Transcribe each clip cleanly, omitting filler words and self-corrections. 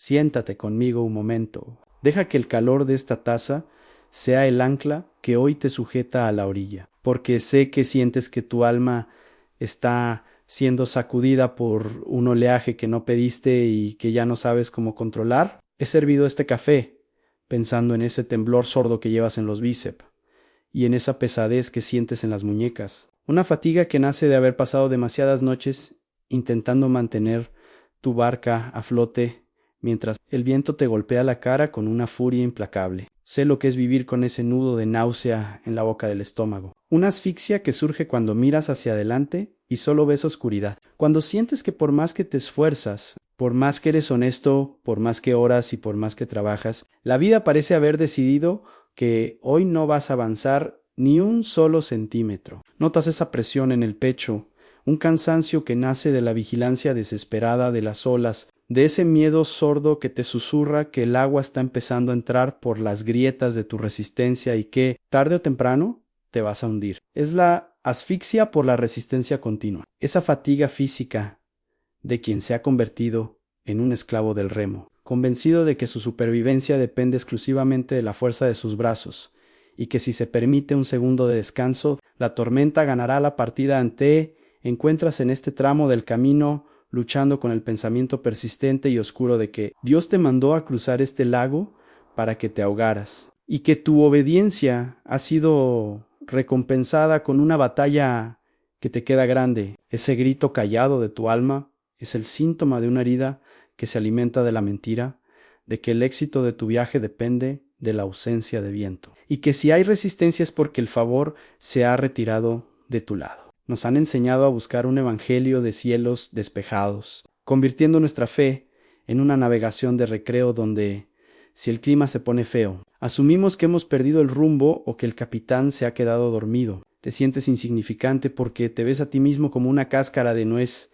Siéntate conmigo un momento. Deja que el calor de esta taza sea el ancla que hoy te sujeta a la orilla, porque sé que sientes que tu alma está siendo sacudida por un oleaje que no pediste y que ya no sabes cómo controlar. He servido este café pensando en ese temblor sordo que llevas en los bíceps y en esa pesadez que sientes en las muñecas. Una fatiga que nace de haber pasado demasiadas noches intentando mantener tu barca a flote mientras el viento te golpea la cara con una furia implacable. Sé lo que es vivir con ese nudo de náusea en la boca del estómago. Una asfixia que surge cuando miras hacia adelante y solo ves oscuridad. Cuando sientes que por más que te esfuerzas, por más que eres honesto, por más que oras y por más que trabajas, la vida parece haber decidido que hoy no vas a avanzar ni un solo centímetro. Notas esa presión en el pecho, un cansancio que nace de la vigilancia desesperada de las olas, de ese miedo sordo que te susurra que el agua está empezando a entrar por las grietas de tu resistencia y que, tarde o temprano, te vas a hundir. Es la asfixia por la resistencia continua, esa fatiga física de quien se ha convertido en un esclavo del remo, convencido de que su supervivencia depende exclusivamente de la fuerza de sus brazos, y que si se permite un segundo de descanso, la tormenta ganará la partida ante encuentras en este tramo del camino luchando con el pensamiento persistente y oscuro de que Dios te mandó a cruzar este lago para que te ahogaras, y que tu obediencia ha sido recompensada con una batalla que te queda grande. Ese grito callado de tu alma es el síntoma de una herida que se alimenta de la mentira, de que el éxito de tu viaje depende de la ausencia de viento, y que si hay resistencia es porque el favor se ha retirado de tu lado. Nos han enseñado a buscar un evangelio de cielos despejados, convirtiendo nuestra fe en una navegación de recreo donde, si el clima se pone feo, asumimos que hemos perdido el rumbo o que el capitán se ha quedado dormido. Te sientes insignificante porque te ves a ti mismo como una cáscara de nuez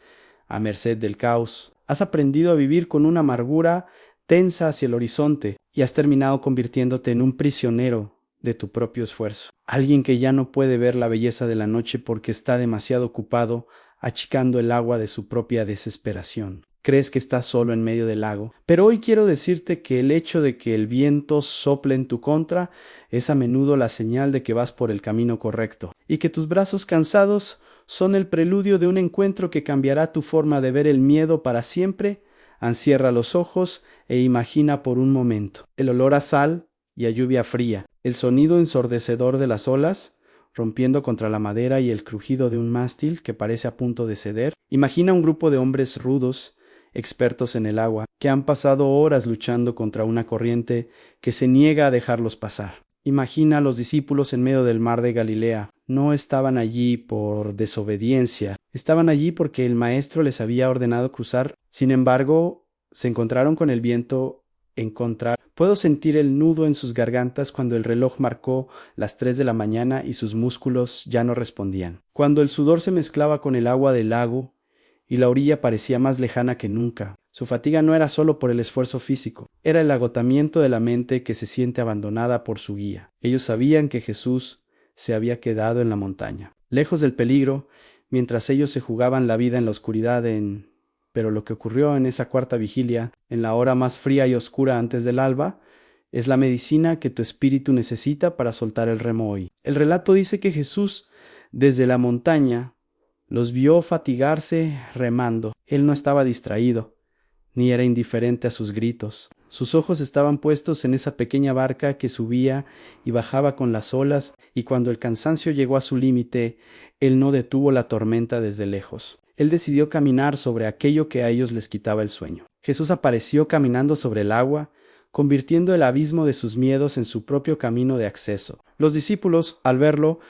a merced del caos. Has aprendido a vivir con una amargura tensa hacia el horizonte y has terminado convirtiéndote en un prisionero de tu propio esfuerzo. Alguien que ya no puede ver la belleza de la noche porque está demasiado ocupado achicando el agua de su propia desesperación. Crees que estás solo en medio del lago, pero hoy quiero decirte que el hecho de que el viento sople en tu contra es a menudo la señal de que vas por el camino correcto, y que tus brazos cansados son el preludio de un encuentro que cambiará tu forma de ver el miedo para siempre. Encierra los ojos e imagina por un momento el olor a sal y a lluvia fría, el sonido ensordecedor de las olas rompiendo contra la madera y el crujido de un mástil que parece a punto de ceder. Imagina un grupo de hombres rudos, expertos en el agua, que han pasado horas luchando contra una corriente que se niega a dejarlos pasar. Imagina a los discípulos en medio del mar de Galilea. No estaban allí por desobediencia, estaban allí porque el maestro les había ordenado cruzar. Sin embargo, se encontraron con el viento en contra. Puedo sentir el nudo en sus gargantas cuando el reloj marcó las 3 de la mañana y sus músculos ya no respondían. Cuando el sudor se mezclaba con el agua del lago y la orilla parecía más lejana que nunca. Su fatiga no era solo por el esfuerzo físico, era el agotamiento de la mente que se siente abandonada por su guía. Ellos sabían que Jesús se había quedado en la montaña, lejos del peligro, mientras ellos se jugaban la vida en la oscuridad Pero lo que ocurrió en esa cuarta vigilia, en la hora más fría y oscura antes del alba, es la medicina que tu espíritu necesita para soltar el remo hoy. El relato dice que Jesús, desde la montaña, los vio fatigarse remando. Él no estaba distraído, ni era indiferente a sus gritos. Sus ojos estaban puestos en esa pequeña barca que subía y bajaba con las olas, y cuando el cansancio llegó a su límite, él no detuvo la tormenta desde lejos. Él decidió caminar sobre aquello que a ellos les quitaba el sueño. Jesús apareció caminando sobre el agua, convirtiendo el abismo de sus miedos en su propio camino de acceso. Los discípulos, al verlo,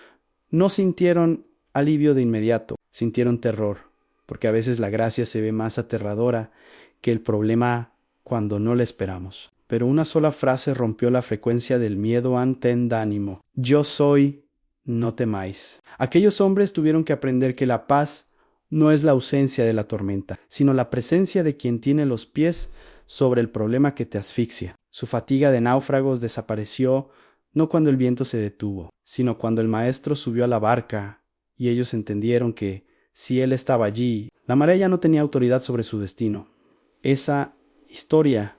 no sintieron alivio de inmediato, sintieron terror, porque a veces la gracia se ve más aterradora que el problema cuando no la esperamos. Pero una sola frase rompió la frecuencia del miedo ánimo. Yo soy, no temáis. Aquellos hombres tuvieron que aprender que la paz no es la ausencia de la tormenta, sino la presencia de quien tiene los pies sobre el problema que te asfixia. Su fatiga de náufragos desapareció no cuando el viento se detuvo, sino cuando el maestro subió a la barca y ellos entendieron que, si él estaba allí, la marea ya no tenía autoridad sobre su destino. Esa historia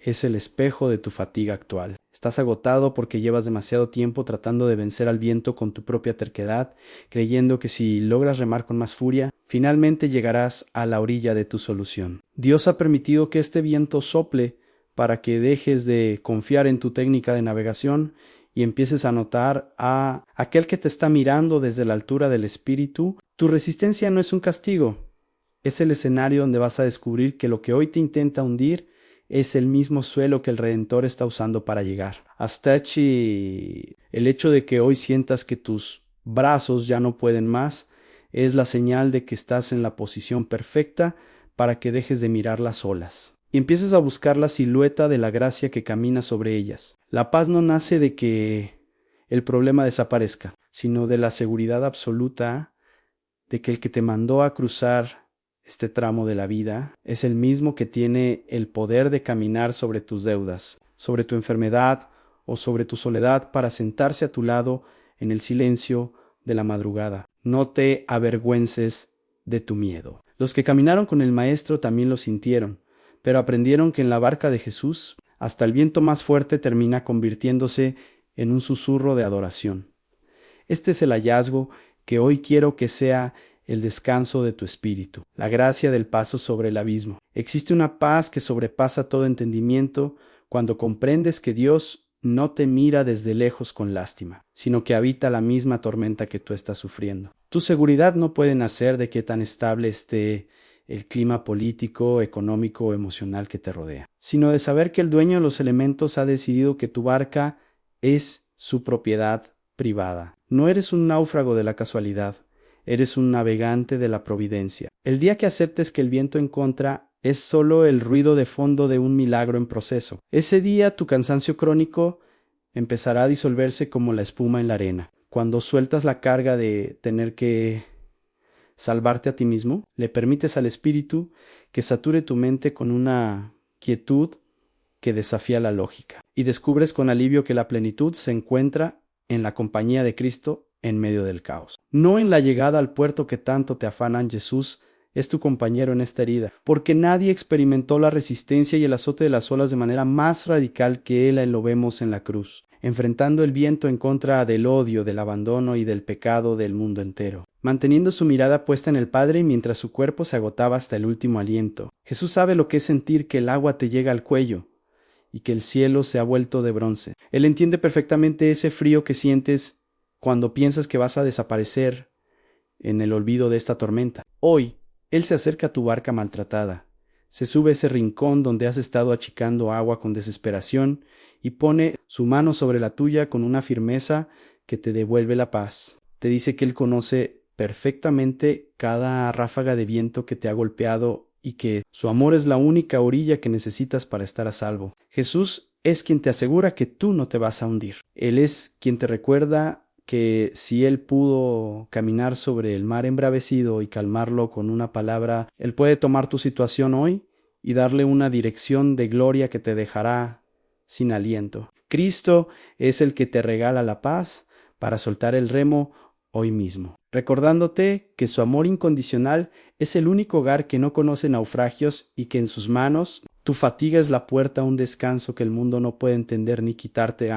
es el espejo de tu fatiga actual. Estás agotado porque llevas demasiado tiempo tratando de vencer al viento con tu propia terquedad, creyendo que si logras remar con más furia, finalmente llegarás a la orilla de tu solución. Dios ha permitido que este viento sople para que dejes de confiar en tu técnica de navegación y empieces a notar a aquel que te está mirando desde la altura del espíritu. Tu resistencia no es un castigo, es el escenario donde vas a descubrir que lo que hoy te intenta hundir es el mismo suelo que el Redentor está usando para llegar. Hasta el hecho de que hoy sientas que tus brazos ya no pueden más es la señal de que estás en la posición perfecta para que dejes de mirar las olas y empieces a buscar la silueta de la gracia que camina sobre ellas. La paz no nace de que el problema desaparezca, sino de la seguridad absoluta de que el que te mandó a cruzar este tramo de la vida es el mismo que tiene el poder de caminar sobre tus deudas, sobre tu enfermedad o sobre tu soledad para sentarse a tu lado en el silencio de la madrugada. No te avergüences de tu miedo. Los que caminaron con el Maestro también lo sintieron, pero aprendieron que en la barca de Jesús, hasta el viento más fuerte termina convirtiéndose en un susurro de adoración. Este es el hallazgo que hoy quiero que sea el descanso de tu espíritu, la gracia del paso sobre el abismo. Existe una paz que sobrepasa todo entendimiento cuando comprendes que Dios no te mira desde lejos con lástima, sino que habita la misma tormenta que tú estás sufriendo. Tu seguridad no puede nacer de qué tan estable esté el clima político, económico o emocional que te rodea, sino de saber que el dueño de los elementos ha decidido que tu barca es su propiedad privada. No eres un náufrago de la casualidad, eres un navegante de la providencia. El día que aceptes que el viento en contra es solo el ruido de fondo de un milagro en proceso, ese día tu cansancio crónico empezará a disolverse como la espuma en la arena. Cuando sueltas la carga de tener que salvarte a ti mismo, le permites al espíritu que sature tu mente con una quietud que desafía la lógica, y descubres con alivio que la plenitud se encuentra en la compañía de Cristo en medio del caos. No en la llegada al puerto que tanto te afanan. Jesús es tu compañero en esta herida, porque nadie experimentó la resistencia y el azote de las olas de manera más radical que Él lo vemos en la cruz, enfrentando el viento en contra del odio, del abandono y del pecado del mundo entero, manteniendo su mirada puesta en el Padre mientras su cuerpo se agotaba hasta el último aliento. Jesús sabe lo que es sentir que el agua te llega al cuello y que el cielo se ha vuelto de bronce. Él entiende perfectamente ese frío que sientes cuando piensas que vas a desaparecer en el olvido de esta tormenta. Hoy, Él se acerca a tu barca maltratada, se sube a ese rincón donde has estado achicando agua con desesperación y pone su mano sobre la tuya con una firmeza que te devuelve la paz. Te dice que Él conoce perfectamente cada ráfaga de viento que te ha golpeado y que su amor es la única orilla que necesitas para estar a salvo. Jesús es quien te asegura que tú no te vas a hundir. Él es quien te recuerda que si Él pudo caminar sobre el mar embravecido y calmarlo con una palabra, Él puede tomar tu situación hoy y darle una dirección de gloria que te dejará sin aliento. Cristo es el que te regala la paz para soltar el remo hoy mismo, recordándote que su amor incondicional es el único hogar que no conoce naufragios y que en sus manos tu fatiga es la puerta a un descanso que el mundo no puede entender ni quitarte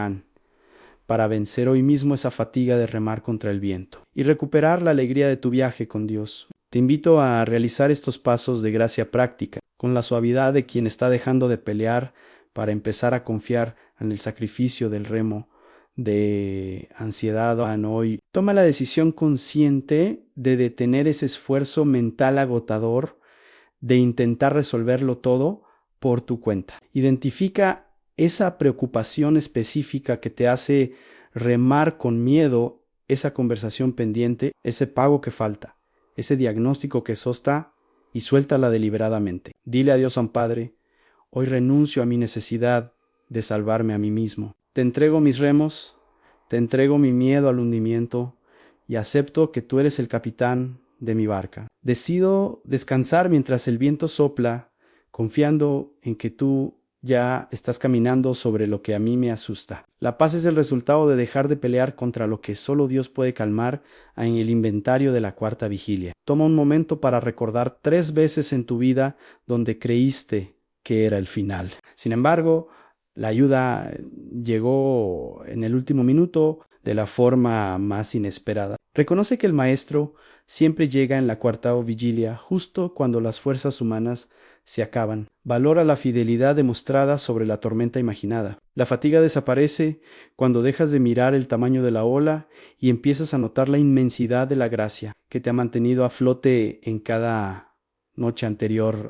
para vencer hoy mismo esa fatiga de remar contra el viento y recuperar la alegría de tu viaje con Dios. Te invito a realizar estos pasos de gracia práctica, con la suavidad de quien está dejando de pelear para empezar a confiar en el sacrificio del remo de ansiedad. Hoy toma la decisión consciente de detener ese esfuerzo mental agotador de intentar resolverlo todo por tu cuenta. Identifica esa preocupación específica que te hace remar con miedo esa conversación pendiente, ese pago que falta, ese diagnóstico que sosta, y suéltala deliberadamente. Dile a Dios, San Padre, hoy renuncio a mi necesidad de salvarme a mí mismo. Te entrego mis remos, te entrego mi miedo al hundimiento y acepto que tú eres el capitán de mi barca. Decido descansar mientras el viento sopla, confiando en que tú ya estás caminando sobre lo que a mí me asusta. La paz es el resultado de dejar de pelear contra lo que solo Dios puede calmar en el inventario de la cuarta vigilia. Toma un momento para recordar 3 veces en tu vida donde creíste que era el final. Sin embargo, la ayuda llegó en el último minuto de la forma más inesperada. Reconoce que el maestro siempre llega en la cuarta vigilia, justo cuando las fuerzas humanas se acaban. Valora la fidelidad demostrada sobre la tormenta imaginada. La fatiga desaparece cuando dejas de mirar el tamaño de la ola y empiezas a notar la inmensidad de la gracia que te ha mantenido a flote en cada noche anterior